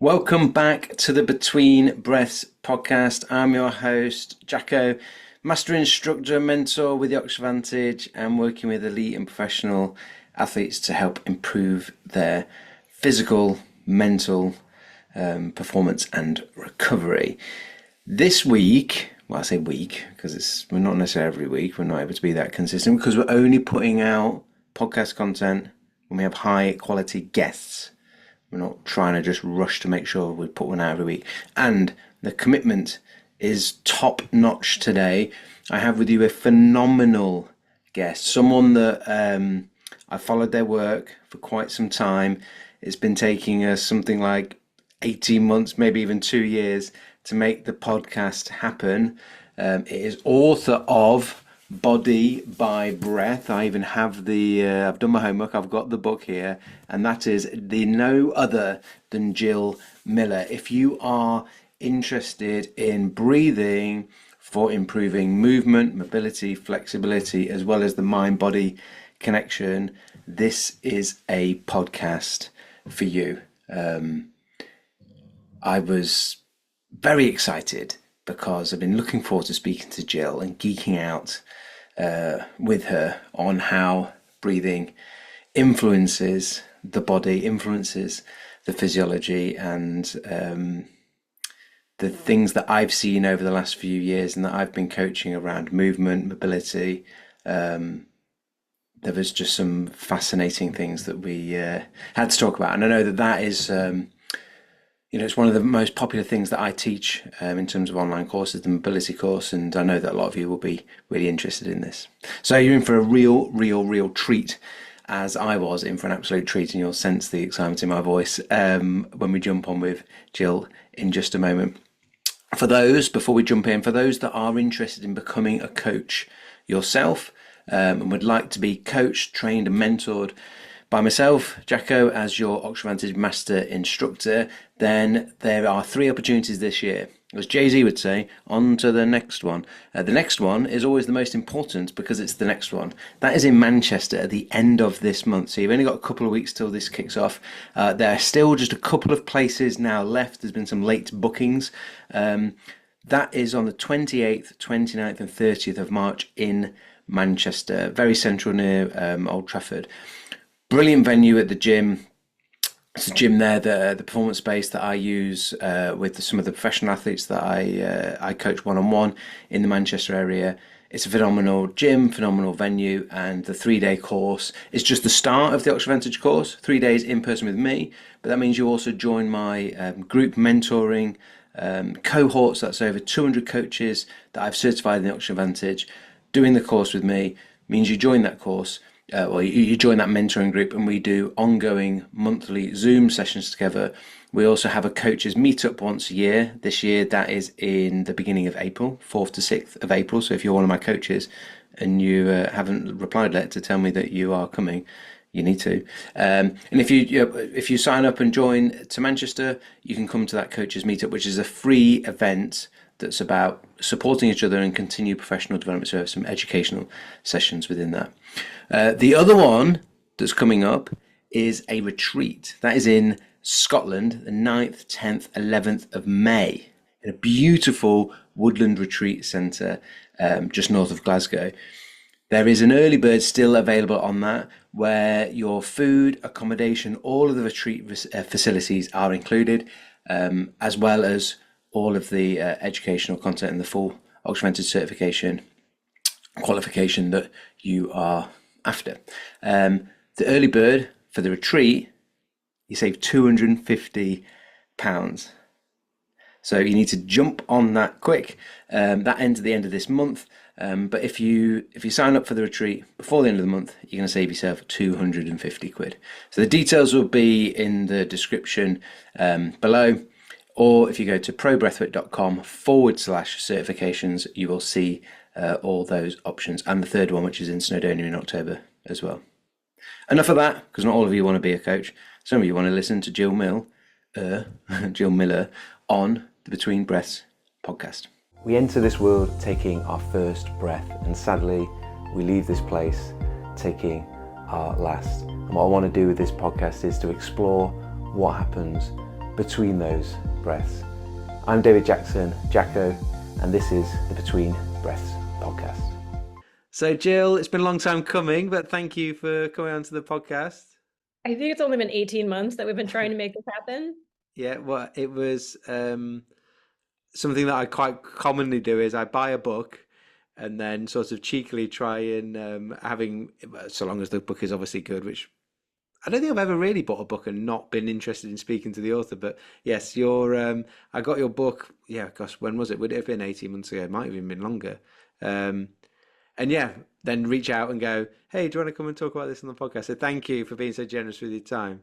Welcome back to the Between Breaths podcast. I'm your host, Jacko, master instructor, mentor with the Oxford Advantage, and working with elite and professional athletes to help improve their physical, mental performance and recovery. This week, well, I say week because we're not necessarily every week. We're not able to be that consistent because we're only putting out podcast content when we have high quality guests. We're not trying to just rush to make sure we put one out every week. And the commitment is top notch today. I have with you a phenomenal guest, someone that I followed their work for quite some time. It's been taking us something like 18 months, maybe even 2 years to make the podcast happen. It is author of Body by Breath. I even have I've done my homework, I've got the book here, and that is no other than Jill Miller. If you are interested in breathing for improving movement, mobility, flexibility, as well as the mind-body connection, this is a podcast for you. I was very excited because I've been looking forward to speaking to Jill and geeking out with her on how breathing influences the body, influences the physiology, and the things that I've seen over the last few years and that I've been coaching around movement, mobility. There was just some fascinating things that we had to talk about, and I know that is it's one of the most popular things that I teach in terms of online courses, the mobility course, and I know that a lot of you will be really interested in this. So you're in for a real treat, as I was in for an absolute treat, and you'll sense the excitement in my voice when we jump on with Jill in just a moment. Before we jump in, for those that are interested in becoming a coach yourself and would like to be coached, trained and mentored by myself, Jacko, as your Oxford Advantage Master Instructor, then there are 3 opportunities this year. As Jay-Z would say, on to the next one. The next one is always the most important because it's the next one. That is in Manchester at the end of this month. So you've only got a couple of weeks till this kicks off. There are still just a couple of places now left. There's been some late bookings. That is on the 28th, 29th and 30th of March in Manchester, very central near Old Trafford. Brilliant venue at the gym. It's a gym there, the performance space that I use with some of the professional athletes that I coach one-on-one in the Manchester area. It's a phenomenal gym, phenomenal venue, and the 3-day course is just the start of the Oxford Advantage course. 3 days in person with me, but that means you also join my group mentoring cohorts. That's over 200 coaches that I've certified in the Oxford Advantage. Doing the course with me means you join that course. You join that mentoring group, and we do ongoing monthly Zoom sessions together. We also have a coaches meetup once a year. This year that is in the beginning of April, 4th to 6th of April. So if you're one of my coaches and you haven't replied yet to tell me that you are coming, you need to. And if you sign up and join to Manchester, you can come to that coaches meetup, which is a free event that's about supporting each other and continue professional development. So we have some educational sessions within that. The other one that's coming up is a retreat. That is in Scotland, the 9th, 10th, 11th of May, in a beautiful woodland retreat centre just north of Glasgow. There is an early bird still available on that, where your food, accommodation, all of the retreat facilities are included, as well as all of the educational content and the full Oxford Advantage certification qualification that you are after. The early bird for the retreat, you save £250. So you need to jump on that quick. That ends at the end of this month. But if you sign up for the retreat before the end of the month, you're going to save yourself £250. So the details will be in the description below. Or if you go to probreathwork.com/certifications, you will see all those options, and the third one, which is in Snowdonia in October as well. Enough of that, because not all of you want to be a coach. Some of you want to listen to Jill Miller on the Between Breaths podcast. We enter this world taking our first breath, and sadly, we leave this place taking our last. And what I want to do with this podcast is to explore what happens between those breaths. I'm David Jackson, Jacko, and this is the Between Breaths podcast. So, Jill, it's been a long time coming, but thank you for coming onto the podcast. I think it's only been 18 months that we've been trying to make this happen. Yeah, well, it was something that I quite commonly do is I buy a book and then sort of cheekily try and so long as the book is obviously good, which I don't think I've ever really bought a book and not been interested in speaking to the author. But yes, I got your book. Yeah, gosh, when was it? Would it have been 18 months ago? It might have even been longer. Um, and yeah, then reach out and go, hey, do you want to come and talk about this on the podcast? So thank you for being so generous with your time.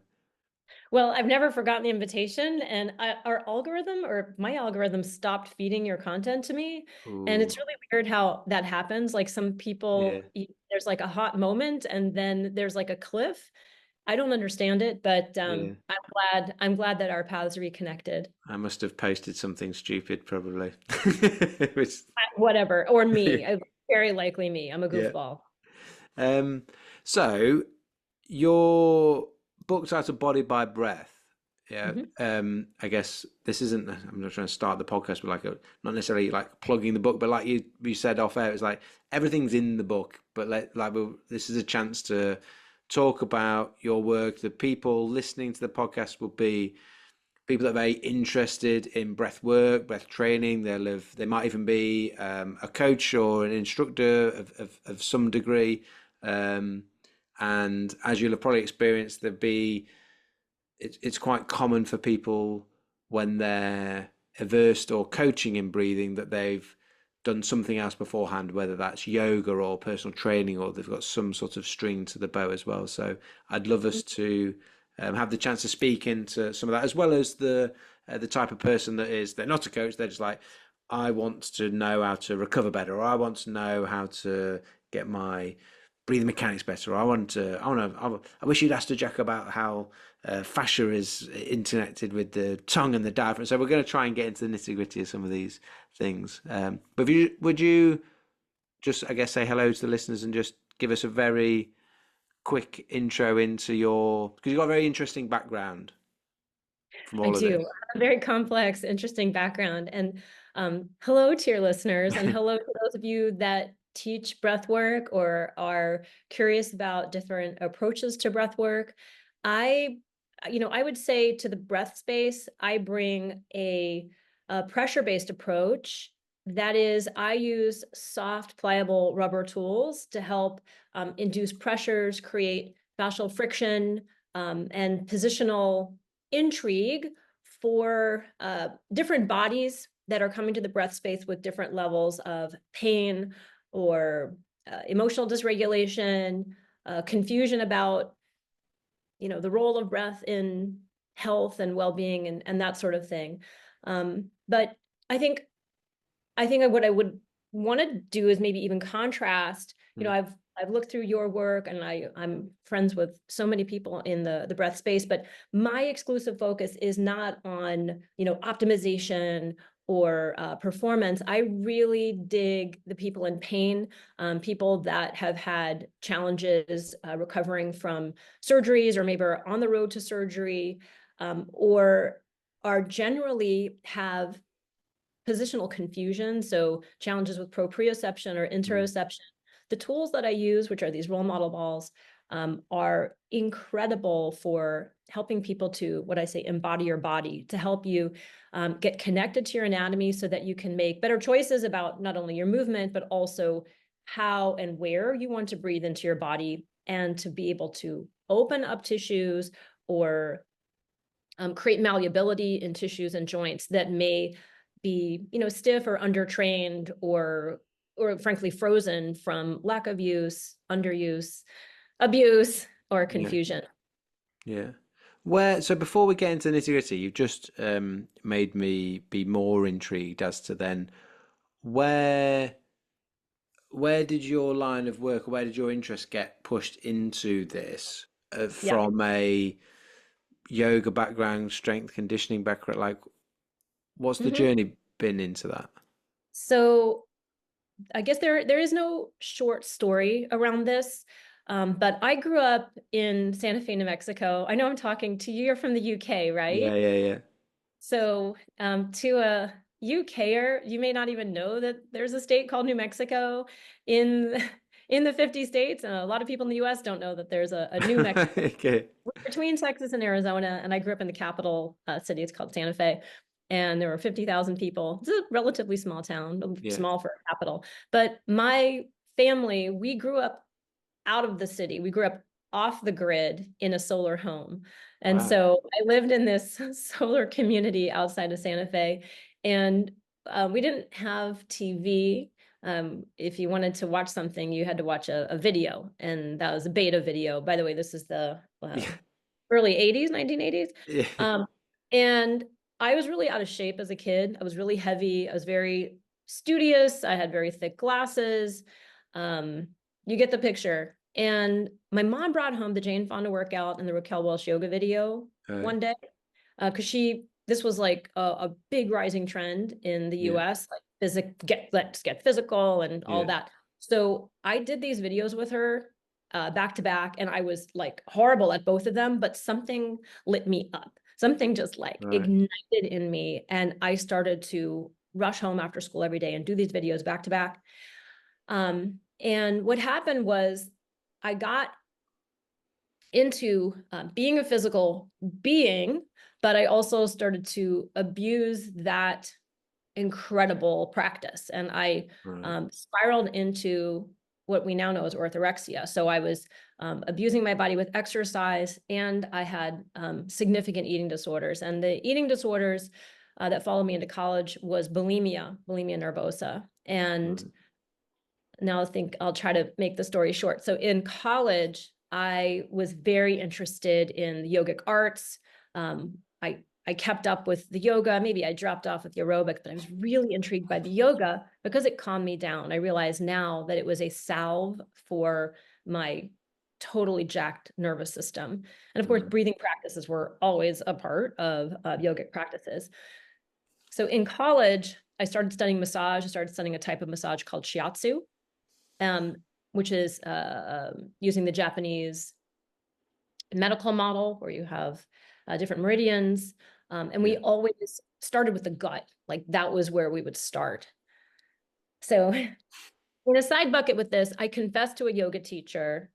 Well, I've never forgotten the invitation, and our algorithm or my algorithm stopped feeding your content to me. And Ooh, it's really weird how that happens. Like some yeah, people, there's like a hot moment, and then there's like a cliff. I don't understand it, but yeah. I'm glad that our paths reconnected. I must have posted something stupid, probably. Which, Whatever, or me. Very likely me. I'm a yeah. goofball. Um, so your book title Body by Breath. Yeah. Mhm. I guess this isn't, I'm not trying to start the podcast with like not necessarily like plugging the book, but like you said off air, it's like everything's in the book, but this is a chance to talk about your work. The people listening to the podcast will be people that are very interested in breath work, breath training. They might even be a coach or an instructor of some degree. Um, and as you'll have probably experienced, it's quite common for people when they're averse or coaching in breathing that they've done something else beforehand, whether that's yoga or personal training, or they've got some sort of string to the bow as well. So I'd love us to have the chance to speak into some of that, as well as the type of person that is they're not a coach, they're just like, I want to know how to recover better, or I want to know how to get my breathing mechanics better, or I wish you'd asked a Jack about how fascia is interconnected with the tongue and the diaphragm. So we're going to try and get into the nitty gritty of some of these things. But would you just, I guess, say hello to the listeners and just give us a very quick intro into because you've got a very interesting background from I all of do. I this. have a very complex, interesting background. And hello to your listeners, and hello to those of you that teach breath work or are curious about different approaches to breath work. I, I would say to the breath space, I bring a pressure-based approach. That is, I use soft, pliable rubber tools to help induce pressures, create fascial friction, and positional intrigue for different bodies that are coming to the breath space with different levels of pain or emotional dysregulation, confusion about, the role of breath in health and well-being and that sort of thing. But I think what I would want to do is maybe even contrast. I've looked through your work, and I'm friends with so many people in the breath space, but my exclusive focus is not on optimization or performance. I really dig the people in pain, people that have had challenges recovering from surgeries, or maybe are on the road to surgery, or are generally have positional confusion, so challenges with proprioception or Mm, interoception. The tools that I use, which are these role model balls, are incredible for helping people to, what I say, embody your body, to help you get connected to your anatomy so that you can make better choices about not only your movement, but also how and where you want to breathe into your body, and to be able to open up tissues or create malleability in tissues and joints that may be, stiff or undertrained, or frankly frozen from lack of use, underuse, abuse, or yeah, confusion. yeah. So before we get into nitty gritty, you've just made me be more intrigued as to then where where did your line of work, or where did your interest get pushed into this Yeah. from a yoga background, strength conditioning background? Like, what's the Mhm. journey been into that? So I guess there is no short story around this. But I grew up in Santa Fe, New Mexico. I know I'm talking to you. You're from the UK, Yeah, right? yeah, yeah. So to a UKer, you may not even know that there's a state called New Mexico in in the 50 states. And a lot of people in the US don't know that there's a New Mexico Okay. between Texas and Arizona. And I grew up in the capital city. It's called Santa Fe. And there were 50,000 people. It's a relatively small town, Yeah. small for a capital. But my family, we grew up out of the city. We grew up off the grid in a solar home. And Wow. so I lived in this solar community outside of Santa Fe. And we didn't have TV. If you wanted to watch something, you had to watch a video. And that was a beta video. By the way, this is the Yeah. early 80s, 1980s. Yeah. And I was really out of shape as a kid. I was really heavy. I was very studious. I had very thick glasses. Um, you get the picture. And my mom brought home the Jane Fonda workout and the Raquel Welch yoga video Right. one day because this was like a big rising trend in the Yeah. US, like let's get physical and all Yeah. that. So I did these videos with her back to back, and I was like horrible at both of them, but something lit me up. Something just like Right. ignited in me, and I started to rush home after school every day and do these videos back to back. And what happened was I got into being a physical being, but I also started to abuse that incredible practice. And I Right. spiraled into what we now know as orthorexia. So I was abusing my body with exercise, and I had significant eating disorders. And the eating disorders that followed me into college was bulimia nervosa. And Right. now I think I'll try to make the story short. So in college, I was very interested in the yogic arts. I kept up with the yoga. Maybe I dropped off with the aerobic, but I was really intrigued by the yoga because it calmed me down. I realize now that it was a salve for my totally jacked nervous system. And of course, Right. breathing practices were always a part of yogic practices. So in college, I started studying massage. I started studying a type of massage called shiatsu, um, which is using the Japanese medical model where you have different meridians. And we Yeah. always started with the gut. Like that was where we would start. So in a side bucket with this, I confessed to a yoga teacher,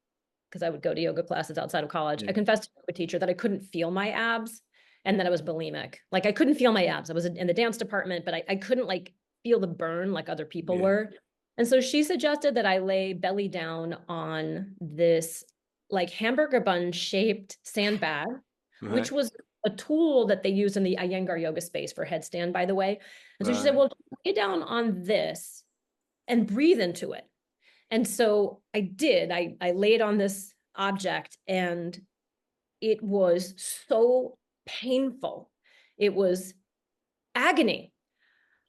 because I would go to yoga classes outside of college. I Yeah. confessed to a yoga teacher that I couldn't feel my abs and that I was bulimic. Like I couldn't feel my abs. I was in the dance department, but I couldn't like feel the burn like other people Yeah. were. And so she suggested that I lay belly down on this like hamburger bun shaped sandbag, which Right. was a tool that they use in the Iyengar yoga space for headstand, by the way. And so she said, Right. well, lay down on this and breathe into it. And so I did. I laid on this object, and it was so painful. It was agony.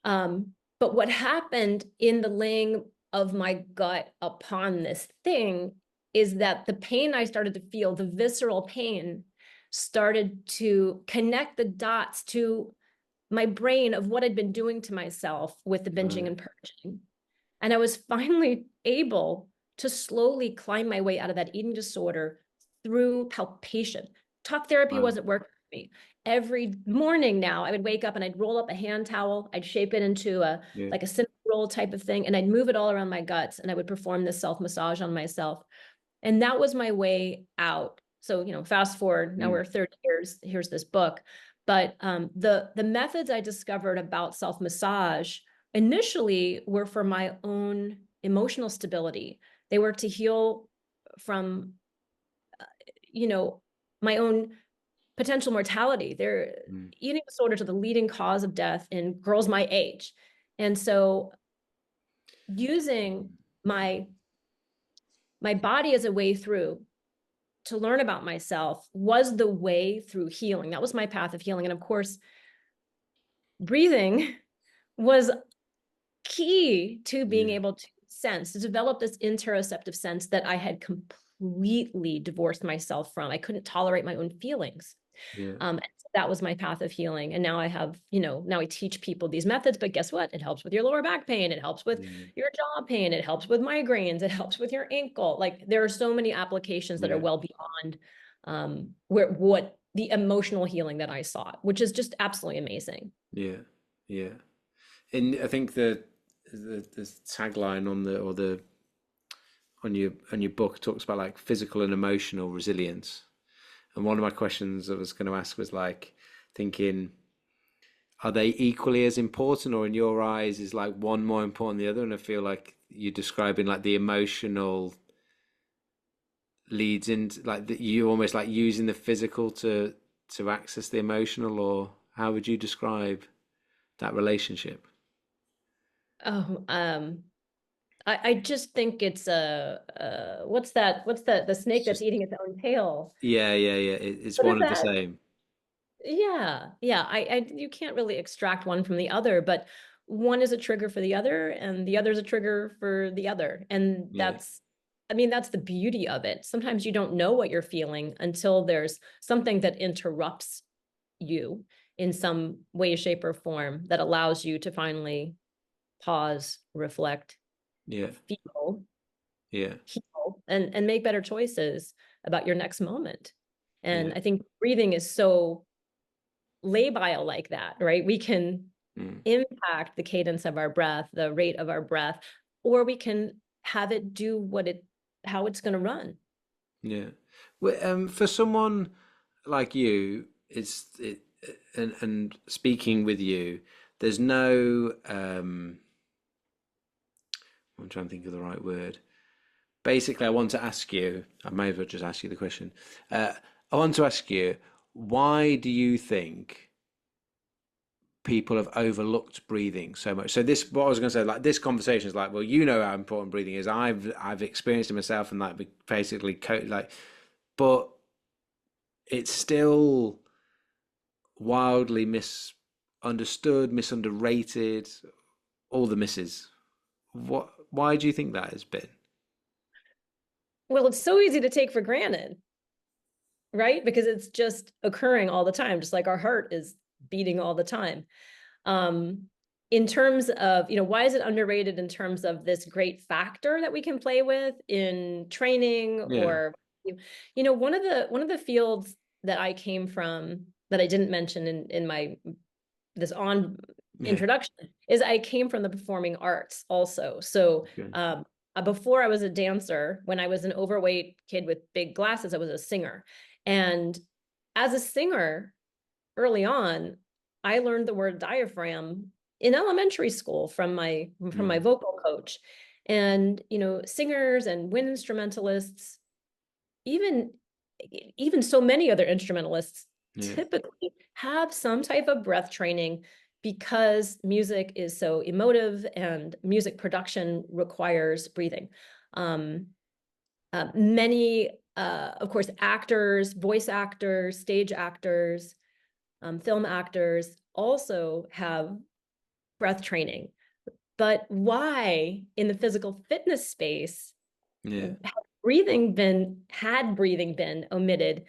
But what happened in the laying of my gut upon this thing is that the pain I started to feel, the visceral pain, started to connect the dots to my brain of what I'd been doing to myself with the binging Right. and purging. And I was finally able to slowly climb my way out of that eating disorder through palpation. Talk therapy Wow. wasn't working for me. Every morning now, I would wake up and I'd roll up a hand towel. I'd shape it into a Yeah. like a cinnamon roll type of thing, and I'd move it all around my guts, and I would perform this self massage on myself. And that was my way out. So, fast forward, now Mm. we're 30 years, here's this book. But the methods I discovered about self-massage initially were for my own emotional stability. They were to heal from, you know, my own potential mortality. Their Mm. eating disorders are the leading cause of death in girls my age. And so using my my body as a way through to learn about myself was the way through healing. That was my path of healing. And of course, breathing was key to being Yeah. able to develop this interoceptive sense that I had completely divorced myself from. I couldn't tolerate my own feelings. Yeah. And so that was my path of healing. And now I have, now I teach people these methods, but guess what? It helps with your lower back pain. It helps with Yeah. your jaw pain. It helps with migraines. It helps with your ankle. Like there are so many applications that are Yeah. well beyond where what the emotional healing that I saw, which is just absolutely amazing. Yeah, yeah. And I think the tagline on the or the on your book talks about like physical and emotional resilience. And one of my questions I was going to ask was like thinking, are they equally as important, or in your eyes is like one more important than the other? And I feel like you're describing like the emotional leads into like that you almost like using the physical to access the emotional, or how would you describe that relationship? Oh, I just think it's what's that? What's the It's snake that's just eating its own tail? yeah, yeah, yeah. It's What is one of the that? same. Yeah, yeah. You can't really extract one from the other, but one is a trigger for the other, and the other is a trigger for the other. And Yeah, I mean, that's the beauty of it. Sometimes you don't know what you're feeling until there's something that interrupts you in some way, shape, or form that allows you to finally pause, reflect, yeah, feel, yeah, heal, and make better choices about your next moment. And yeah. I think breathing is so labile like that, right? We can Mm, impact the cadence of our breath, the rate of our breath, or we can have it do how it's going to run. yeah. Well, for someone like you, and speaking with you, there's no I'm trying to think of the right word. Basically, I want to ask you, I may have just asked you the question. Uh, I want to ask you, why do you think people have overlooked breathing so much? So this, what I was going to say, like this conversation is like, well, you know how important breathing is. I've experienced it myself, and like basically, like, but it's still wildly misunderstood, misunderrated, all the misses. What? Why do you think that has been? Well, it's so easy to take for granted, right? Because it's just occurring all the time, just like our heart is beating all the time. Um, in terms of, why is it underrated in terms of this great factor that we can play with in training Yeah, or, one of the fields that I came from that I didn't mention in my this on yeah, introduction is I came from the performing arts also. So okay, before I was a dancer, when I was an overweight kid with big glasses, I was a singer. And as a singer, early on, I learned the word diaphragm in elementary school from my mm, vocal coach. And singers and wind instrumentalists, even even so many other instrumentalists yeah, typically have some type of breath training because music is so emotive and music production requires breathing. Um, Many, of course, actors, voice actors, stage actors, film actors also have breath training. But why in the physical fitness space yeah, had breathing been omitted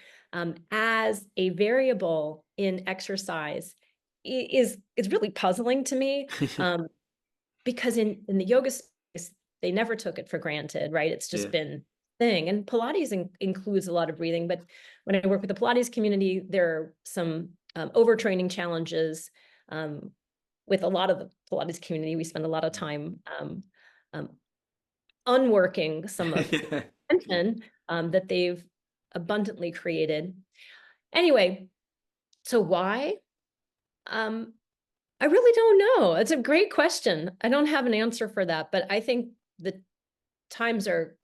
as a variable in exercise is really puzzling to me, because in the yoga space they never took it for granted, right? It's just yeah, been thing. And Pilates includes a lot of breathing, but when I work with the Pilates community, there are some overtraining challenges. With a lot of the Pilates community, we spend a lot of time um, unworking some of the yeah, yeah, tension that they've abundantly created. Anyway, so why? Um, I really don't know. It's a great question. I don't have an answer for that, but I think the times are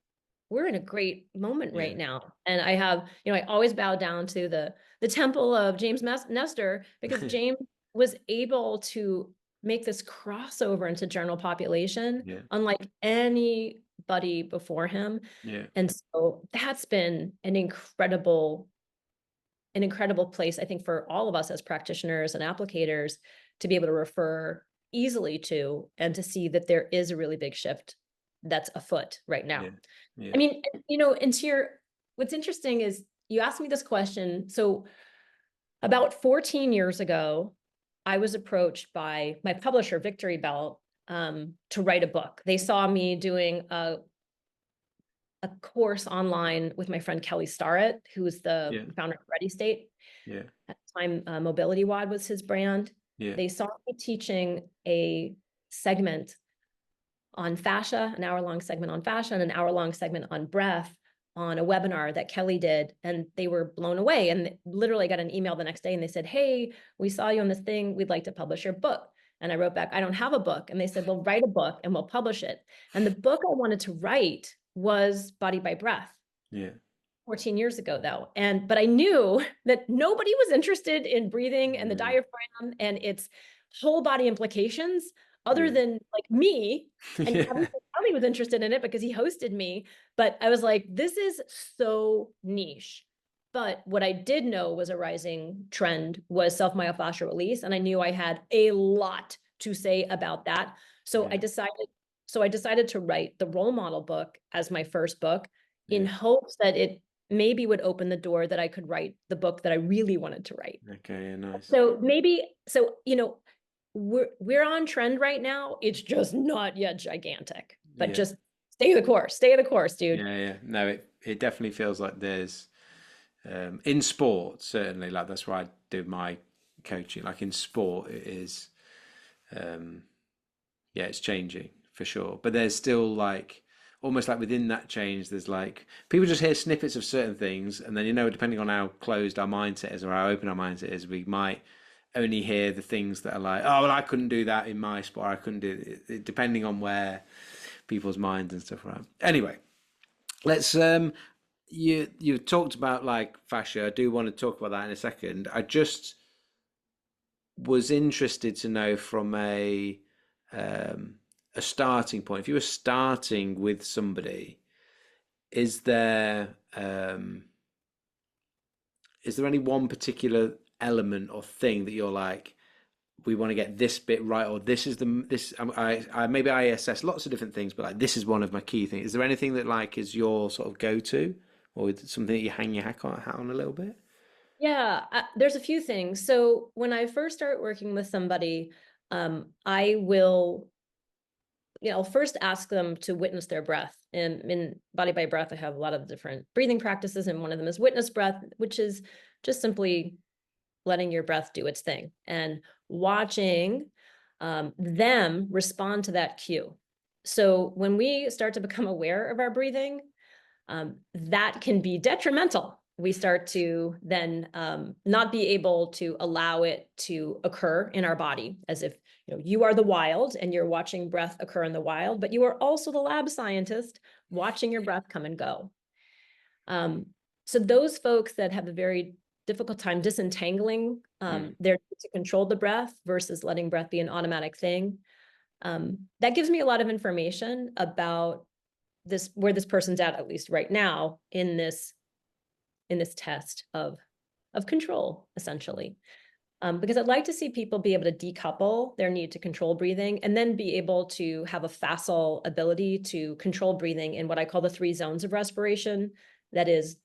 we're in a great moment yeah, right now. And I always bow down to the temple of James Nestor, because James was able to make this crossover into general population yeah, unlike anybody before him. yeah, And so that's been an incredible place, I think, for all of us as practitioners and applicators to be able to refer easily to and to see that there is a really big shift that's afoot right now. yeah, I yeah, mean, what's interesting is you asked me this question. So about 14 years ago, I was approached by my publisher, Victory Bell, to write a book. They saw me doing a course online with my friend Kelly Starrett, who is the Yeah. founder of Ready State. Yeah. At the time, Mobility Wad was his brand. Yeah. They saw me teaching a segment on fascia, an hour-long segment on fascia, and an hour-long segment on breath on a webinar that Kelly did, and they were blown away. And literally got an email the next day, and they said, "Hey, we saw you on this thing. We'd like to publish your book." And I wrote back, "I don't have a book." And they said, "Well, write a book and we'll publish it." And the book I wanted to write was Body by Breath. Yeah. 14 years ago though. But I knew that nobody was interested in breathing and the Yeah. diaphragm and its whole body implications other Yeah. than like me. And Kevin Yeah. Kelly was interested in it because he hosted me. But I was like, this is so niche. But what I did know was a rising trend was self-myofascial release. And I knew I had a lot to say about that. So Yeah. I decided to write the role model book as my first book in Yeah. hopes that it maybe would open the door that I could write the book that I really wanted to write. Okay. Yeah, nice. So we're on trend right now. It's just not yet gigantic, but Yeah. just stay the course, dude. Yeah. Yeah. No, it definitely feels like there's in sport, certainly, like that's where I do my coaching. Like in sport, it is, um, yeah, it's changing for sure. But there's still like almost like within that change, there's like people just hear snippets of certain things, and then depending on how closed our mindset is or how open our mindset is, we might only hear the things that are like, oh, well, I couldn't do that in my sport. I couldn't do it, depending on where people's minds and stuff are at. Anyway, let's you talked about like fascia. I do want to talk about that in a second. I just was interested to know from um, a starting point. If you were starting with somebody, is there um, is there any one particular element or thing that you're like, we want to get this bit right, or this is this I maybe I assess lots of different things, but like this is one of my key things. Is there anything that like is your sort of go to, or something that you hang your hat on a little bit? Yeah, there's a few things. So when I first start working with somebody, I will first ask them to witness their breath. And in Body by Breath, I have a lot of different breathing practices, and one of them is witness breath, which is just simply letting your breath do its thing and watching them respond to that cue. So when we start to become aware of our breathing, that can be detrimental. We start to then not be able to allow it to occur in our body, as if you are the wild and you're watching breath occur in the wild, but you are also the lab scientist watching your breath come and go. So those folks that have a very difficult time disentangling their need to control the breath versus letting breath be an automatic thing, that gives me a lot of information about where this person's at least right now in this test of control, essentially. Because I'd like to see people be able to decouple their need to control breathing and then be able to have a facile ability to control breathing in what I call the 3 zones of respiration. That is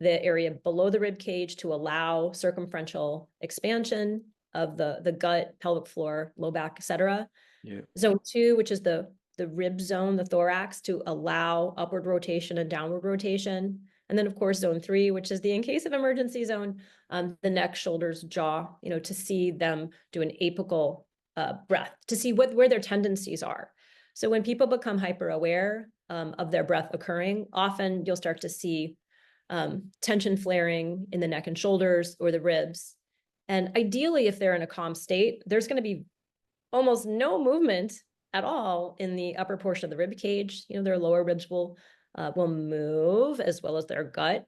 the area below the rib cage to allow circumferential expansion of the gut, pelvic floor, low back, etc. Yeah. Zone 2, which is the rib zone, the thorax, to allow upward rotation and downward rotation. And then, of course, zone 3, which is the in case of emergency zone, the neck, shoulders, jaw, to see them do an apical breath, to see where their tendencies are. So when people become hyper aware of their breath occurring, often you'll start to see tension flaring in the neck and shoulders or the ribs. And ideally, if they're in a calm state, there's going to be almost no movement at all in the upper portion of the rib cage. Their lower ribs will move as well as their gut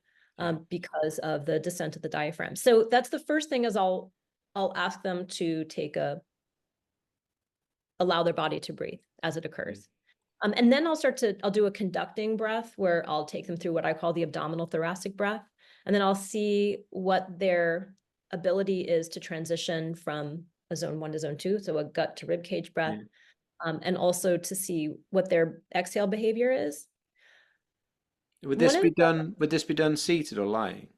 because of the descent of the diaphragm. So that's the first thing is I'll ask them to allow their body to breathe as it occurs. And then I'll do a conducting breath where I'll take them through what I call the abdominal thoracic breath. And then I'll see what their ability is to transition from a zone 1 to zone 2, so a gut to rib cage breath, and also to see what their exhale behavior is. Would One this of be the done? Would this be done seated or lying?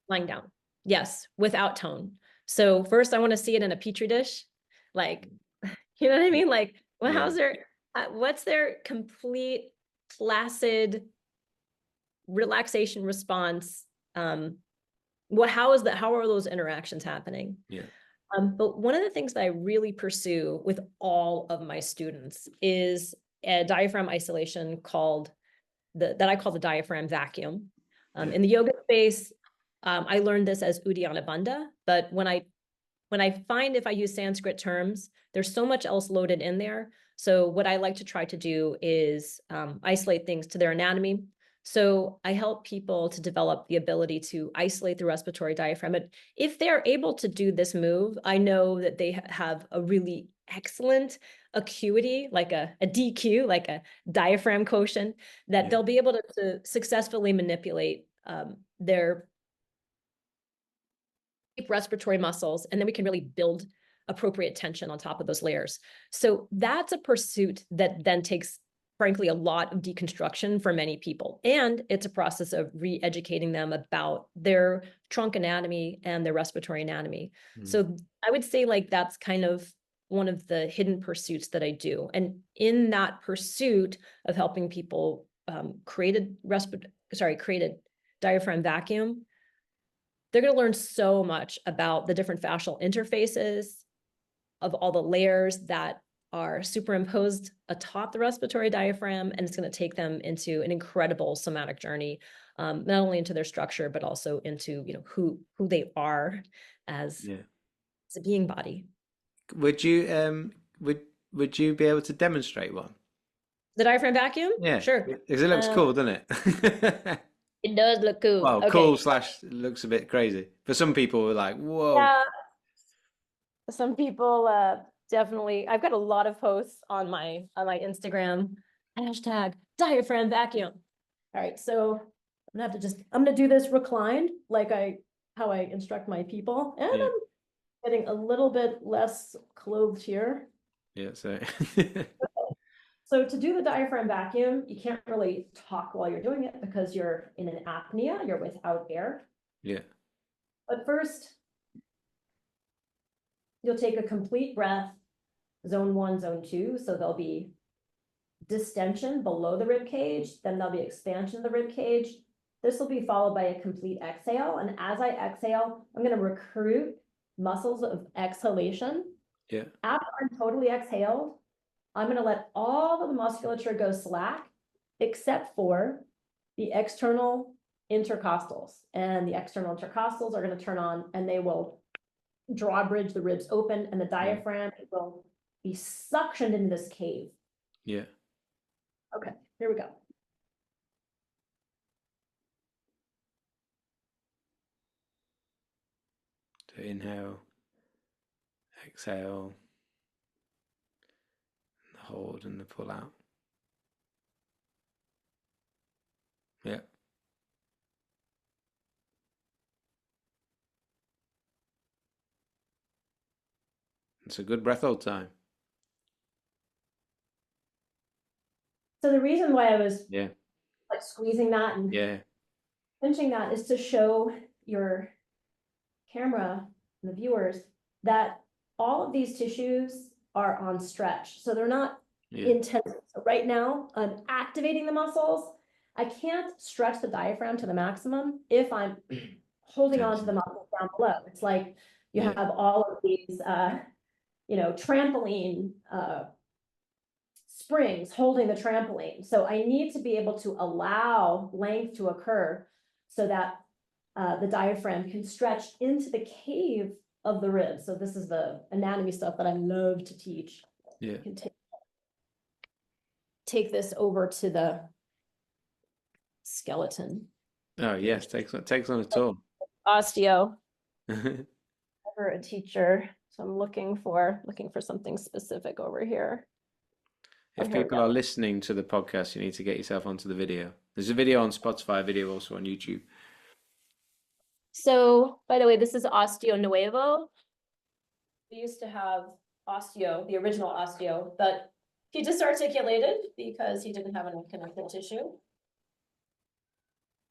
lying down, yes, without tone. So first, I want to see it in a petri dish, like you know what I mean. Like, well, Yeah. what's their complete placid relaxation response, how are those interactions happening? Yeah. But one of the things that I really pursue with all of my students is a diaphragm isolation that I call the diaphragm vacuum. Yeah. In the yoga space, I learned this as Uddiyana Bandha, but when I find if I use Sanskrit terms, there's so much else loaded in there. So what I like to try to do is isolate things to their anatomy. So I help people to develop the ability to isolate the respiratory diaphragm. But if they're able to do this move, I know that they have a really excellent acuity, like a DQ, like a diaphragm quotient, that Yeah. they'll be able to successfully manipulate their respiratory muscles, and then we can really build appropriate tension on top of those layers. So that's a pursuit that then takes, frankly, a lot of deconstruction for many people. And it's a process of re-educating them about their trunk anatomy and their respiratory anatomy. Mm. So I would say like that's kind of one of the hidden pursuits that I do. And in that pursuit of helping people create a diaphragm vacuum, they're going to learn so much about the different fascial interfaces of all the layers that are superimposed atop the respiratory diaphragm, and it's going to take them into an incredible somatic journey, not only into their structure but also into who they are as, Yeah. as a being body. Would you would you be able to demonstrate one? The diaphragm vacuum, Yeah, sure. because it looks cool, doesn't it? It does look cool. Well, cool Okay. slash looks a bit crazy. For some people, are like, whoa. Yeah, some people definitely. I've got a lot of posts on my Instagram, hashtag diaphragm vacuum. All right, so I'm gonna do this reclined, like how I instruct my people, and Yeah, I'm getting a little bit less clothed here. yeah. So, So to do the diaphragm vacuum, you can't really talk while you're doing it because you're in an apnea, you're without air. yeah, But first, you'll take a complete breath, zone 1, zone 2. So there'll be distension below the rib cage, then there'll be expansion of the rib cage. This will be followed by a complete exhale. And as I exhale, I'm going to recruit muscles of exhalation. yeah, After I'm totally exhaled, I'm going to let all of the musculature go slack, except for the external intercostals. And the external intercostals are going to turn on and they will drawbridge the ribs open, and the diaphragm will be suctioned into this cave. yeah. Okay, here we go. So inhale, exhale, the hold and the pull out. Yeah. It's a good breath hold time. So the reason why I was Yeah, like squeezing that and yeah, pinching that is to show your camera and the viewers that all of these tissues are on stretch. So they're not yeah. intense. So right now, I'm activating the muscles. I can't stretch the diaphragm to the maximum if I'm holding on to the Tension. muscles down below. It's like you Yeah, have all of these, trampoline springs holding the trampoline. So I need to be able to allow length to occur so that the diaphragm can stretch into the cave of the ribs. So this is the anatomy stuff that I love to teach. yeah. You can take this over to the skeleton. Oh yes, takes on a tour. Osteo, ever a teacher. So I'm looking for something specific over here. Oh, If here we people are go. listening to the podcast, you need to get yourself onto the video. There's a video on Spotify, a video also on YouTube. So by the way, this is Osteo Nuevo. We used to have osteo, the original osteo, but he disarticulated because he didn't have any connective tissue.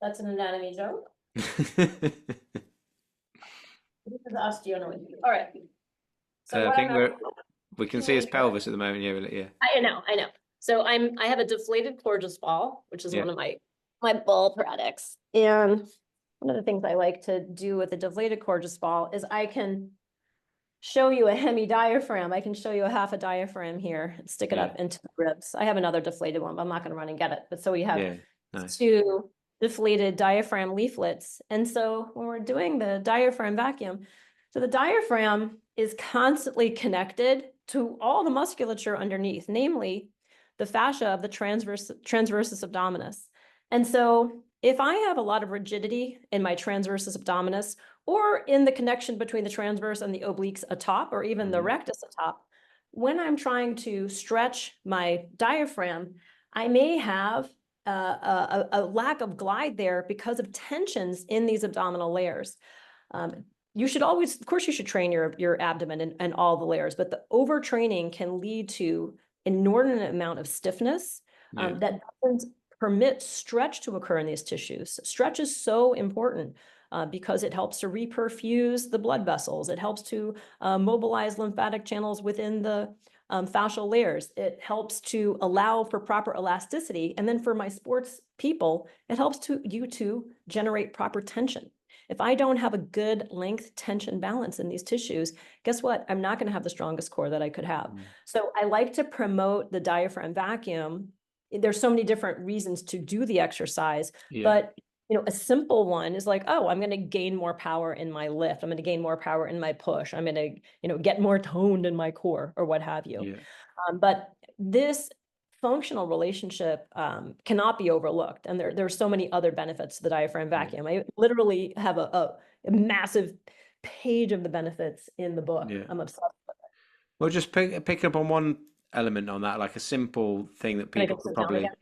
That's an anatomy joke. This is osteo Nuevo. All right. So I what think I'm we can see his pelvis at the moment. Yeah, yeah, I know. So I have a deflated Clorges ball, which is yeah, one of my my ball products. And one of the things I like to do with the deflated courgeous ball is I can show you a hemi-diaphragm. I can show you a half a diaphragm here and stick it Yeah. up into the ribs. I have another deflated one, but I'm not going to run and get it. But so we have Yeah. Nice. two deflated diaphragm leaflets. And so when we're doing the diaphragm vacuum, so the diaphragm is constantly connected to all the musculature underneath, namely the fascia of the transversus abdominis. And so if I have a lot of rigidity in my transversus abdominis, or in the connection between the transverse and the obliques atop, or even the rectus atop, when I'm trying to stretch my diaphragm, I may have a lack of glide there because of tensions in these abdominal layers. You should always, of course, you should train your abdomen and all the layers, but the overtraining can lead to inordinate amount of stiffness Yeah. that doesn't permit stretch to occur in these tissues. Stretch is so important because it helps to reperfuse the blood vessels. It helps to mobilize lymphatic channels within the fascial layers. It helps to allow for proper elasticity. And then for my sports people, it helps you to generate proper tension. If I don't have a good length tension balance in these tissues, guess what? I'm not going to have the strongest core that I could have. So I like to promote the diaphragm vacuum. There's so many different reasons to do the exercise, Yeah. but a simple one is like, oh, I'm going to gain more power in my lift. I'm going to gain more power in my push. I'm going to, get more toned in my core or what have you. Yeah. But this functional relationship cannot be overlooked. And there's so many other benefits to the diaphragm Yeah. vacuum. I literally have a massive page of the benefits in the book. Yeah. I'm obsessed with it. Well, just pick up on one element on that, like a simple thing that Can I people go could sit down probably. again?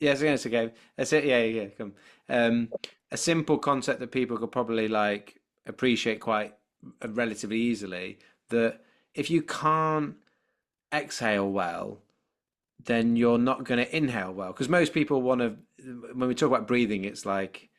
Yes, yes, okay. That's it. Yeah, yeah, come. A simple concept that people could probably like appreciate quite relatively easily. That if you can't exhale well, then you're not going to inhale well. Because most people want to, when we talk about breathing, it's like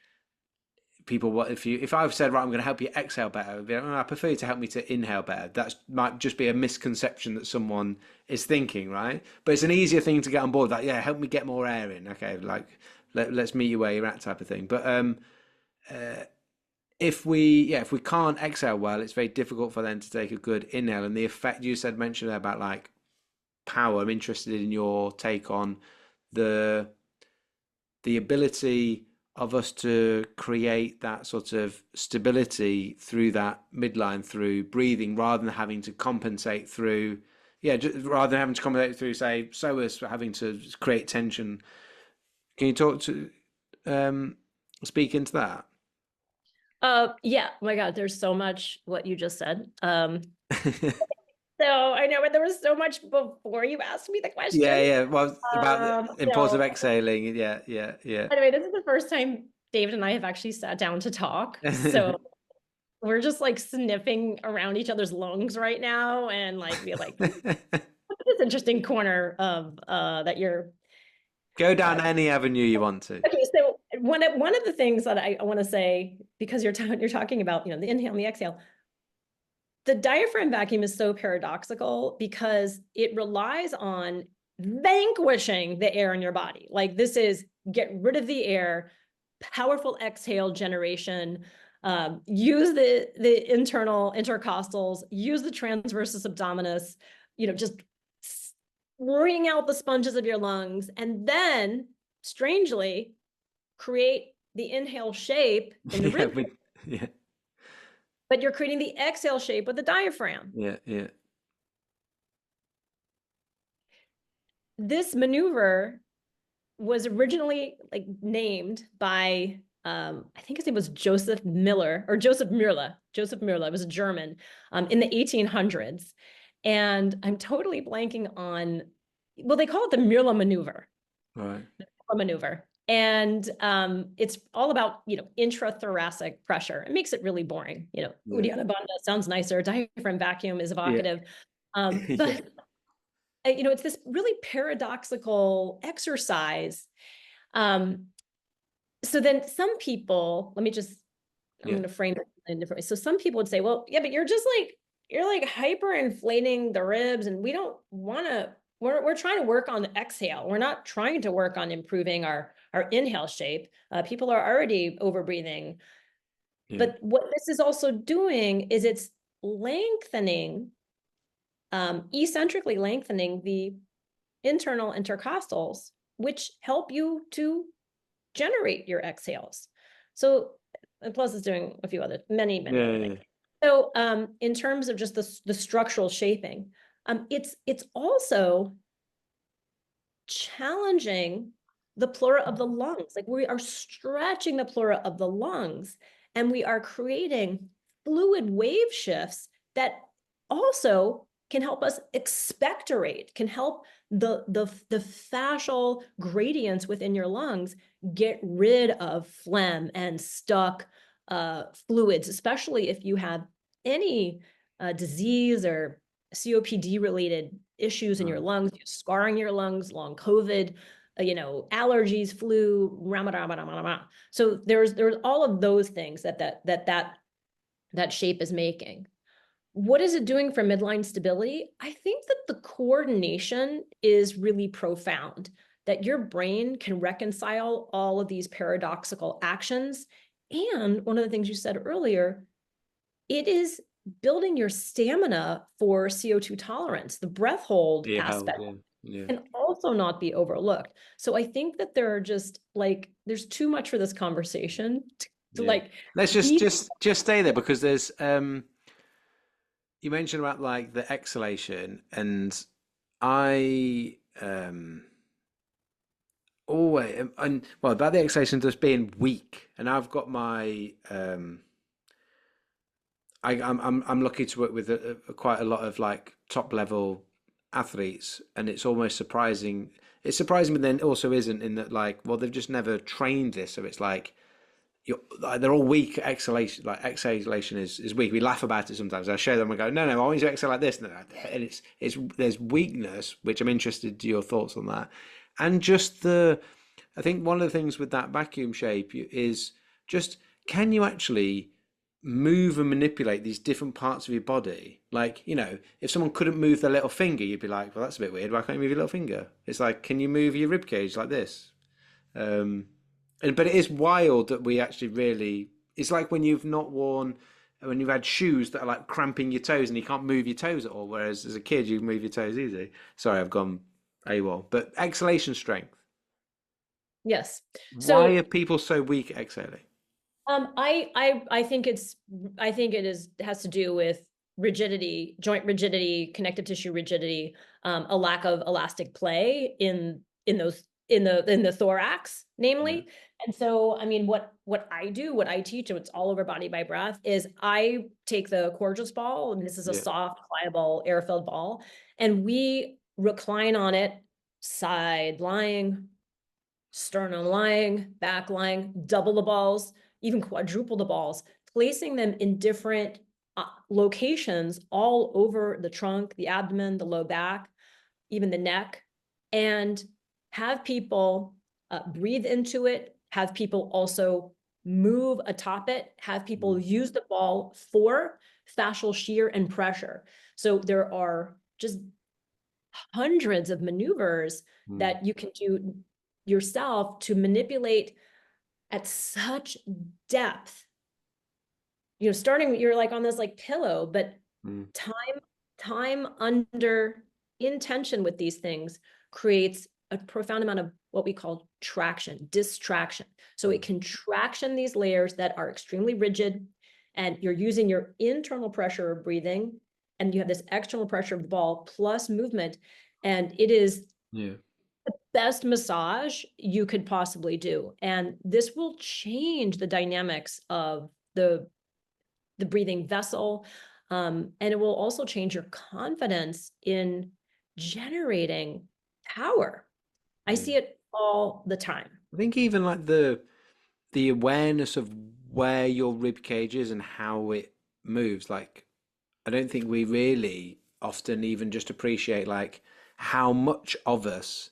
people what if I've said right, I'm going to help you exhale better, like, oh, I prefer you to help me to inhale better. That might just be a misconception that someone is thinking, right? But it's an easier thing to get on board, like, yeah, help me get more air in, okay, like let's meet you where you're at, type of thing. But if we can't exhale well, it's very difficult for them to take a good inhale. And the effect you said mentioned about like power, I'm interested in your take on the ability of us to create that sort of stability through that midline through breathing, rather than having to compensate through, yeah, rather than having to compensate through, say, psoas for having to create tension. Can you talk to speak into that? Yeah. Oh my God, there's so much what you just said. So I know, but there was so much before you asked me the Yeah, question. yeah. Well, about the importance of So exhaling. Yeah, yeah, yeah. anyway, this is the first time David and I have actually sat down to talk. So we're just like sniffing around each other's lungs right now and like be like, this interesting corner of that you're Go down uh, any avenue you want to. okay. So one of the things that I want to say, because you're talking about, the inhale and the exhale, the diaphragm vacuum is so paradoxical because it relies on vanquishing the air in your body. Like this is get rid of the air, powerful exhale generation. Use the internal intercostals, use the transversus abdominis, just wring out the sponges of your lungs, and then strangely create the inhale shape in the Yeah, rib, yeah, but you're creating the exhale shape with the diaphragm. yeah, yeah. This maneuver was originally like named by I think his name was Joseph Miller or Joseph Mürle. Joseph Mürle was a German in the 1800s. And I'm totally blanking on, well, they call it the Mürle maneuver. Right. Mürle maneuver. And it's all about, intrathoracic pressure. It makes it really boring. Yeah. Uddiyana Bandha sounds nicer. Diaphragm vacuum is Yeah. evocative. Yeah. But it's this really paradoxical exercise. Um, so then some people, I'm Yeah. going to frame it in a different way. So some people would say, well, yeah, but you're like hyperinflating the ribs and we don't want to we're trying to work on the exhale. We're not trying to work on improving our inhale shape. People are already over breathing. Yeah. But what this is also doing is it's lengthening, eccentrically lengthening the internal intercostals, which help you to generate your exhales. So, and plus it's doing a few other, many Yeah, other yeah, things. So, in terms of just the structural shaping, it's also challenging the pleura of the lungs. Like we are stretching the pleura of the lungs and we are creating fluid wave shifts that also can help us expectorate, can help the fascial gradients within your lungs get rid of phlegm and stuck fluids, especially if you have any disease or COPD related issues in your mm, lungs, scarring your lungs, long COVID, allergies, flu, so there's all of those things that shape is making. What is it doing for midline stability? I think that the coordination is really profound, that your brain can reconcile all of these paradoxical actions. And one of the things you said earlier, it is building your stamina for CO2 tolerance. The breath hold yeah, held, aspect yeah, yeah, can also not be overlooked. So I think that there are just like, there's too much for this conversation to yeah. like Let's just deep. just just stay there because there's you mentioned about like the exhalation, and I always and well about the exhalation just being weak, and I've got my I'm lucky to work with quite a lot of like top level athletes, and it's almost surprising. It's surprising, but then also isn't, in that like, well, they've just never trained this, so it's like like, they're all weak at exhalation. Like exhalation is weak. We laugh about it sometimes. I show them and go, no, no, I want you to exhale like this, and it's there's weakness, which I'm interested to your thoughts on that, and just the. I think one of the things with that vacuum shape is just, can you actually move and manipulate these different parts of your body? Like, if someone couldn't move their little finger, you'd be like, well, that's a bit weird. Why can't you move your little finger? It's like, can you move your rib cage like this? Um, but it is wild that we actually really. It's like when you've had shoes that are like cramping your toes and you can't move your toes at all. Whereas as a kid, you move your toes easy. Sorry, I've gone AWOL. But exhalation strength. Yes. Why are So people so weak at exhaling? I think I think it is has to do with rigidity, joint rigidity, connective tissue rigidity, a lack of elastic play in those in the thorax, Yeah, namely. And so, I mean, what I do, what I teach, and it's all over body by breath, is I take the Courgeous ball, and this is a yeah, soft, pliable, air-filled ball, and we recline on it, side lying, sternum lying, back lying, double the balls, even quadruple the balls, placing them in different locations all over the trunk, the abdomen, the low back, even the neck, and have people breathe into it, have people also move atop it, have people mm, use the ball for fascial shear and pressure. So there are just hundreds of maneuvers mm, that you can do yourself to manipulate at such depth. Starting, you're like on this like pillow, but mm, time time under intention with these things creates a profound amount of what we call traction, distraction. So it mm, can traction these layers that are extremely rigid, and you're using your internal pressure of breathing, and you have this external pressure of the ball plus movement, and it is yeah, best massage you could possibly do. And this will change the dynamics of the breathing vessel. And it will also change your confidence in generating power. I yeah. see it all the time. I think even like the awareness of where your rib cage is and how it moves. Like, I don't think we really often even just appreciate like how much of us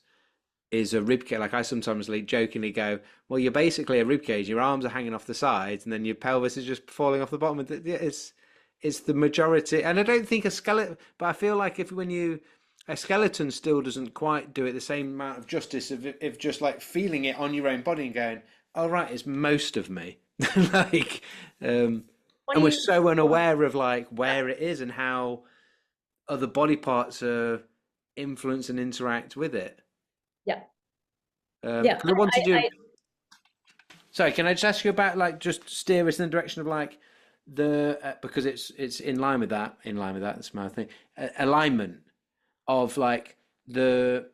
is a rib cage. Like, I sometimes like jokingly go, "Well, you're basically a rib cage. Your arms are hanging off the sides, and then your pelvis is just falling off the bottom." It's the majority, and I don't think a skeleton. But I feel like if when you a skeleton still doesn't quite do it the same amount of justice if just like feeling it on your own body and going, "Oh right, it's most of me." like, um, and we're 20, so unaware of like where it is and how other body parts influence and interact with it. yeah, yeah. Because I wanted you. Sorry, can I just ask you about like just steer us in the direction of like the because it's in line with that, That's my thing. Alignment of like the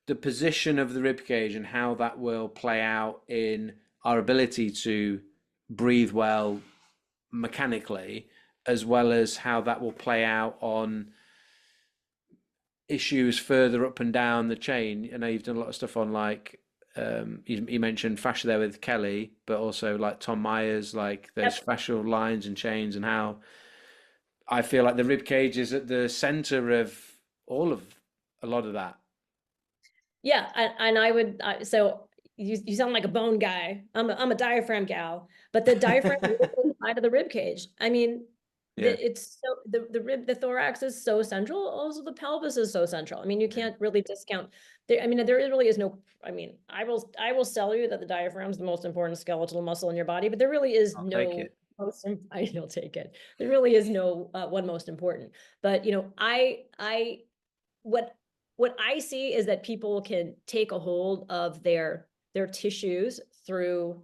the position of the rib cage and how that will play out in our ability to breathe well mechanically, as well as how that will play out on issues further up and down the chain. I know you've done a lot of stuff on like you mentioned fascia there with Kelly, but also like Tom Myers, like those Yep. fascial lines and chains, and how I feel like the rib cage is at the center of all of a lot of that. Yeah, and I would so you sound like a bone guy. I'm a diaphragm gal, but the diaphragm is inside of the rib cage. I mean, Yeah, it's so the thorax is so central. Also, the pelvis is so central. I mean, you yeah. can't really discount there. I mean, there really is no. I mean, I will sell you that the diaphragm is the most important skeletal muscle in your body, but there really is I'll take no it. most. You'll take it. There really is no one most important. But I what what I see is that people can take a hold of their tissues through,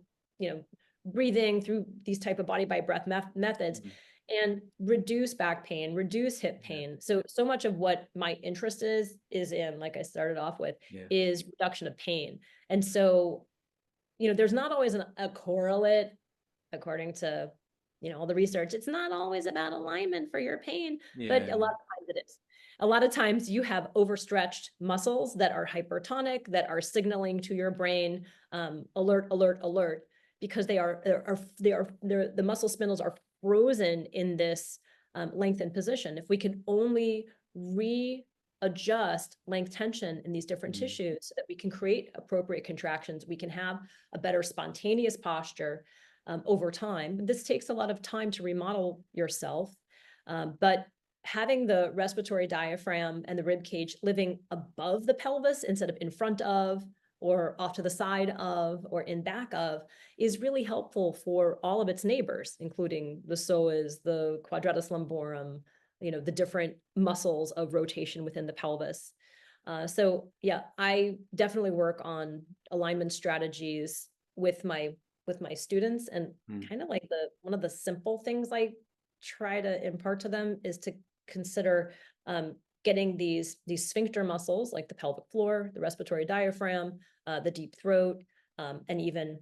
breathing through these type of body by breath methods Mhm. and reduce back pain, reduce hip Yeah, pain. So much of what my interest is in, like I started off with, yeah. is reduction of pain. And so, there's not always a correlate according to all the research. It's not always about alignment for your pain, but Yeah, a lot of times it is. A lot of times you have overstretched muscles that are hypertonic, that are signaling to your brain, alert, alert, alert, because the muscle spindles are frozen in this lengthened position. If we can only readjust length tension in these different mm, tissues so that we can create appropriate contractions, we can have a better spontaneous posture over time. This takes a lot of time to remodel yourself, but having the respiratory diaphragm and the rib cage living above the pelvis instead of in front of or off to the side of or in back of is really helpful for all of its neighbors, including the psoas, the quadratus lumborum, the different muscles of rotation within the pelvis. So yeah, I definitely work on alignment strategies with my students, and mm, kind of like the one of the simple things I try to impart to them is to consider getting these sphincter muscles like the pelvic floor, the respiratory diaphragm, the deep throat, and even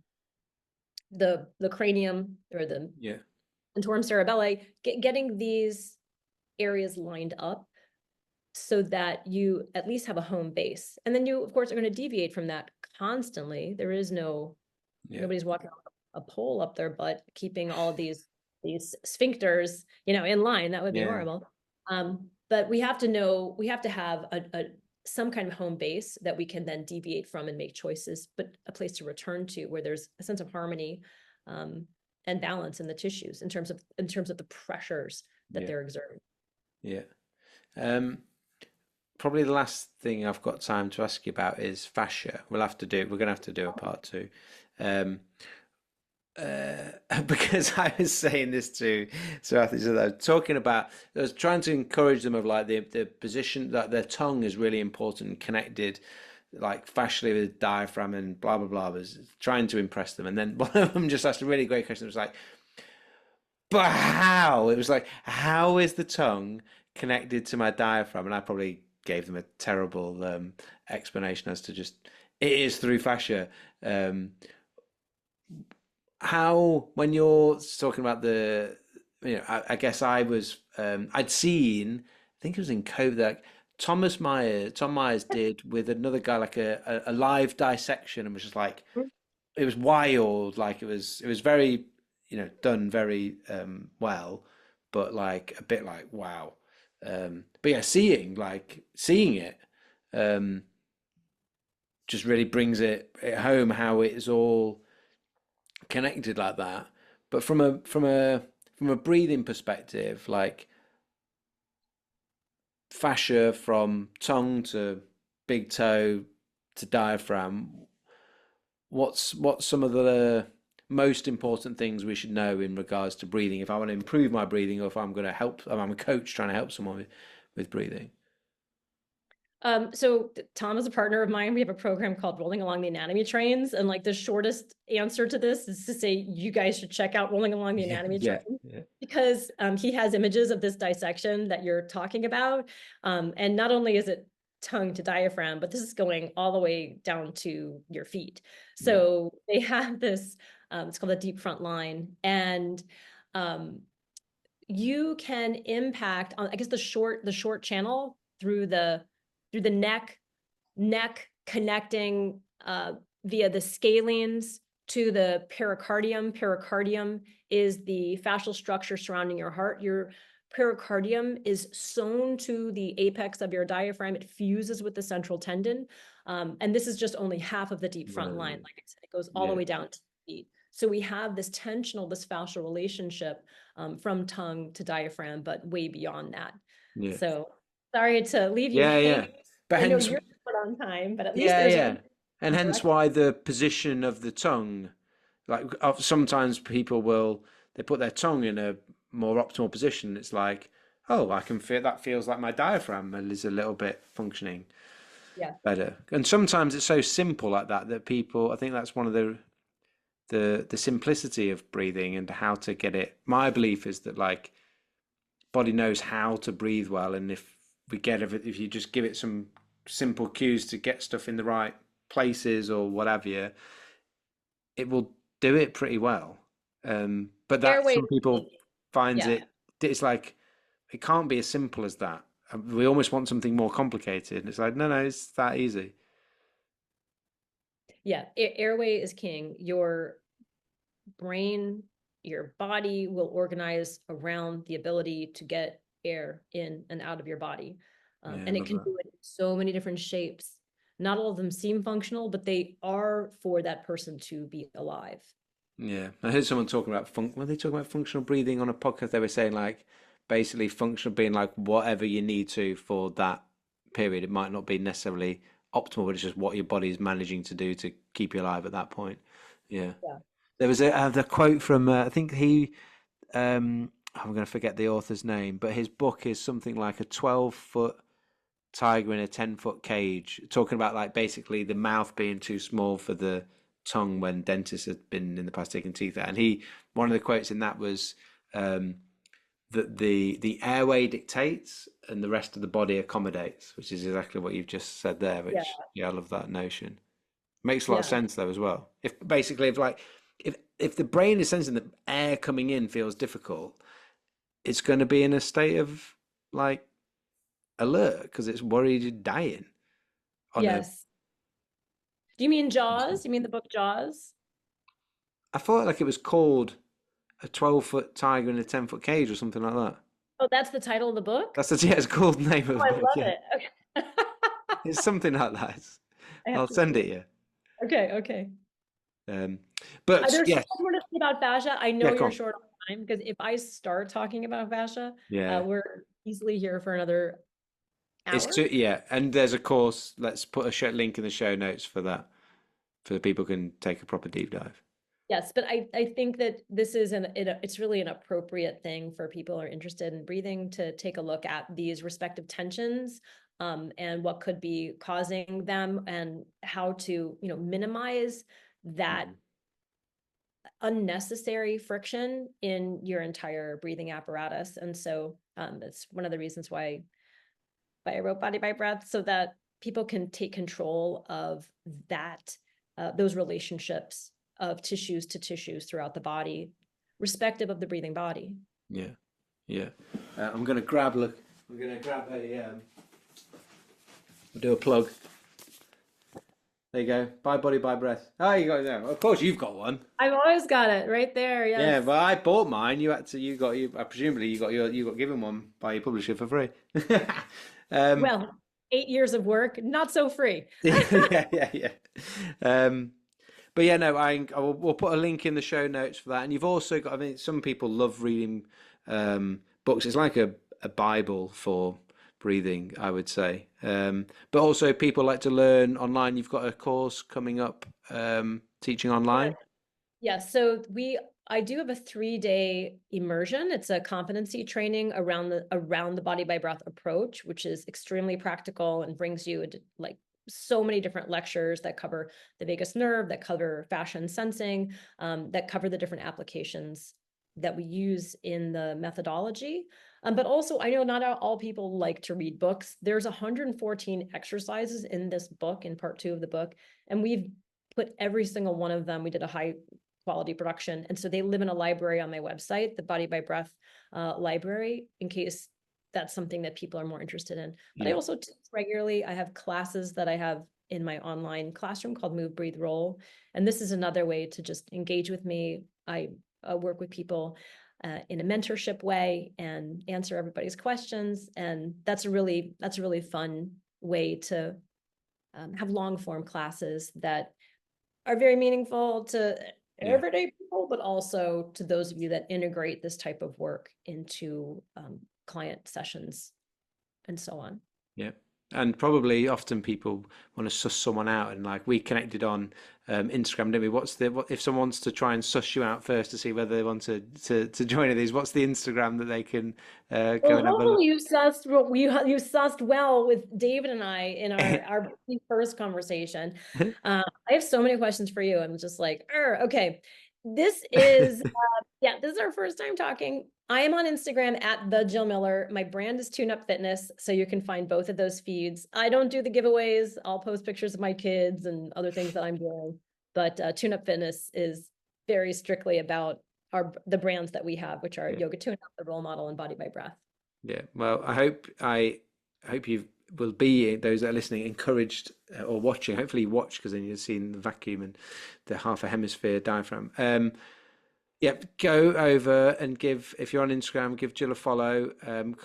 the cranium or the yeah, antorum cerebelli, getting these areas lined up so that you at least have a home base. And then you, of course, are going to deviate from that constantly. There is yeah, nobody's walking a pole up their butt, keeping all of these sphincters, in line. That would be yeah, horrible. But we have to have some kind of home base that we can then deviate from and make choices, but a place to return to where there's a sense of harmony, um, and balance in the tissues in terms of the pressures that yeah, they're exerting. yeah. Um, Probably the last thing I've got time to ask you about is fascia. We're gonna have to do a part two. Um, because I was saying this to athletes that I was talking about, I was trying to encourage them of like the position that their tongue is really important and connected, like fascially with diaphragm and blah blah blah. I was trying to impress them, and then one of them just asked a really great question. It was like, "But how?" It was like, "How is the tongue connected to my diaphragm?" And I probably gave them a terrible explanation as to just it is through fascia. Um, how when you're talking about I guess I was I'd seen I think it was in COVID like Tom Myers did with another guy like a live dissection and was just like it was wild, like it was very done very well, but like a bit like wow. But yeah, seeing it um just really brings it home how it's all connected like that. But from a breathing perspective, like fascia from tongue to big toe to diaphragm, what's some of the most important things we should know in regards to breathing if I want to improve my breathing, or if I'm going to help, if I'm a coach trying to help someone with breathing? So Tom is a partner of mine. We have a program called Rolling Along the Anatomy Trains. And like the shortest answer to this is to say, you guys should check out Rolling Along the Yeah, Anatomy yeah, Trains yeah, because he has images of this dissection that you're talking about. And not only is it tongue to diaphragm, but this is going all the way down to your feet. yeah. So they have this, it's called a deep front line. And um, you can impact on, I guess, the short channel through the neck connecting via the scalenes to the pericardium. Pericardium is the fascial structure surrounding your heart. Your pericardium is sewn to the apex of your diaphragm. It fuses with the central tendon. And this is just only half of the deep front line. Right. Like I said, it goes all the Yeah, way down to the feet. So we have this tensional, this fascial relationship from tongue to diaphragm, but way beyond that. yeah, So sorry to leave you yeah, hanging. yeah. But I know hence, you're short on time, but at least yeah, there's yeah, one and hence direction. why the position of the tongue, like sometimes people will they put their tongue in a more optimal position. It's like, oh, I can feel that feels like my diaphragm is a little bit functioning Yeah. better. And sometimes it's so simple like that that people, I think that's one of the simplicity of breathing and how to get it. My belief is that like body knows how to breathe well, and if you just give it some simple cues to get stuff in the right places or whatever, it will do it pretty well. But that Airway. some people finds Yeah. it's like it can't be as simple as that. We almost want something more complicated, and it's like no, it's that easy. Yeah. Airway is king. Your brain, your body will organize around the ability to get air in and out of your body. Yeah, I And it love can that. do it in so many different shapes. Not all of them seem functional, but they are for that person to be alive. Yeah, I heard someone talking about when they talk about functional breathing on a podcast. They were saying like basically functional being like whatever you need to for that period. It might not be necessarily optimal, but it's just what your body is managing to do to keep you alive at that point. Yeah, Yeah. there was the quote from I think I'm going to forget the author's name, but his book is something like a 12-foot tiger in a 10-foot cage, talking about like basically the mouth being too small for the tongue when dentists had been in the past taking teeth out. And one of the quotes in that was um, that the airway dictates and the rest of the body accommodates, which is exactly what you've just said there. Yeah. Which yeah, I love that notion. Makes a lot of Yeah. sense though as well. If basically if the brain is sensing that air coming in feels difficult, it's going to be in a state of like alert because it's worried you're dying on a. Yes. Do you mean Jaws? You mean the book Jaws? I thought like it was called a 12-foot tiger in a 10-foot cage or something like that. Oh, that's the title of the book? That's the yeah, it's called the name of Oh, the I book. love Yeah, it. Okay. it's something like that. I have I'll to send see it it. you. Okay, okay. Um, but There's so yes, much more to say about fascia. I yeah, know come you're on. short on time because if I start talking about fascia, Yeah, we're easily here for another it's hour. too, yeah, and there's a course. Let's put a link in the show notes for that, for the people can take a proper deep dive. Yes, but I think that this is it's really an appropriate thing for people who are interested in breathing to take a look at these respective tensions and what could be causing them and how to, minimize that Mhm. unnecessary friction in your entire breathing apparatus. And so that's one of the reasons why I wrote Body by Breath, so that people can take control of that, those relationships of tissues to tissues throughout the body, respective of the breathing body. Yeah, yeah. I'm gonna grab look. I'm gonna grab do a plug. There you go. By body, by breath. Oh, you got it there. Of course, you've got one. I've always got it right there. Yes. Yeah, but I bought mine. You had to. You got you. Presumably, you got given one by your publisher for free. um, Well, 8 years of work, not so free. yeah, yeah, yeah. Um, but yeah, no, we'll put a link in the show notes for that. And you've also got. I mean, some people love reading books. It's like a bible for breathing, I would say. But also people like to learn online. You've got a course coming up, teaching online. Yeah, so I do have a 3-day immersion. It's a competency training around the body by breath approach, which is extremely practical and brings you like so many different lectures that cover the vagus nerve, that cover fascia and sensing, that cover the different applications that we use in the methodology. But also, I know not all people like to read books. There's 114 exercises in this book, in part 2 of the book, and we've put every single one of them. We did a high quality production. And so they live in a library on my website, the Body by Breath library, in case that's something that people are more interested in. But I Yeah, also teach regularly. I have classes that I have in my online classroom called Move, Breathe, Roll. And this is another way to just engage with me. I work with people in a mentorship way and answer everybody's questions. And that's a really fun way to have long form classes that are very meaningful to yeah. everyday people, but also to those of you that integrate this type of work into client sessions and so on. Yeah. And probably often people want to suss someone out, and like we connected on Instagram, didn't we? What if someone wants to try and suss you out first to see whether they want to join any of these? What's the Instagram that they can go Well, and have a look? hopefully you sussed well with David and I in our first conversation. I have so many questions for you. I'm just like, okay. This is this is our first time talking. I am on Instagram at the Jill Miller. My brand is Tune Up Fitness, so you can find both of those feeds. I don't do the giveaways. I'll post pictures of my kids and other things that I'm doing, but Tune Up Fitness is very strictly about the brands that we have, which are Yeah. Yoga Tune Up, the Role Model, and Body by Breath. Yeah. Well, I hope you will be, those that are listening, encouraged or watching. Hopefully you watch, because then you've seen the vacuum and the half a hemisphere diaphragm. Yep, go over and give, if you're on Instagram, give Jill a follow.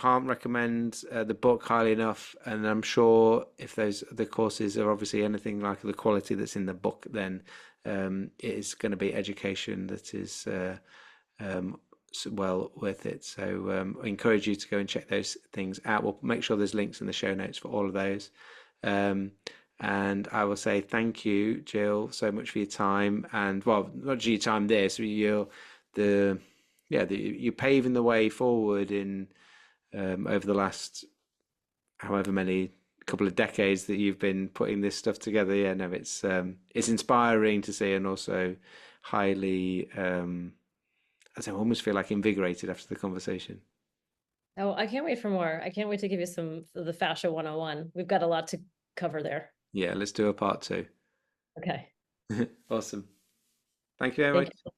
Can't recommend the book highly enough. And I'm sure if the courses are obviously anything like the quality that's in the book, then it is going to be education that is well worth it. So I encourage you to go and check those things out. We'll make sure there's links in the show notes for all of those. Um, and I will say thank you, Jill, so much for your time. And well, not just your time there, so the you're paving the way forward in over the last however many couple of decades that you've been putting this stuff together. Yeah, no, it's inspiring to see, and also highly I almost feel like invigorated after the conversation. Oh, I can't wait for more. I can't wait to give you some of the fascia 101. We've got a lot to cover there. Yeah, let's do a part 2. Okay. Awesome. Thank you very Thank much. you.